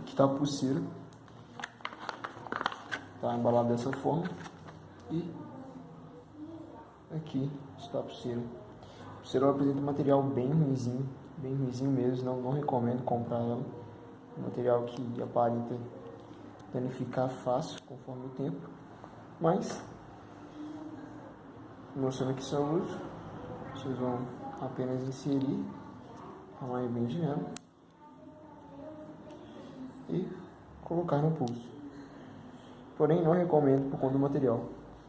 Aqui tá a pulseira. Tá embalado dessa forma. E aqui está a pulseira. A pulseira apresenta um material bem ruinzinho mesmo. Não recomendo comprar ela. Um material que aparenta danificar fácil conforme o tempo. Mas, mostrando aqui seu uso, vocês vão apenas inserir a maionese nela e colocar no pulso. Porém, não recomendo por conta do material.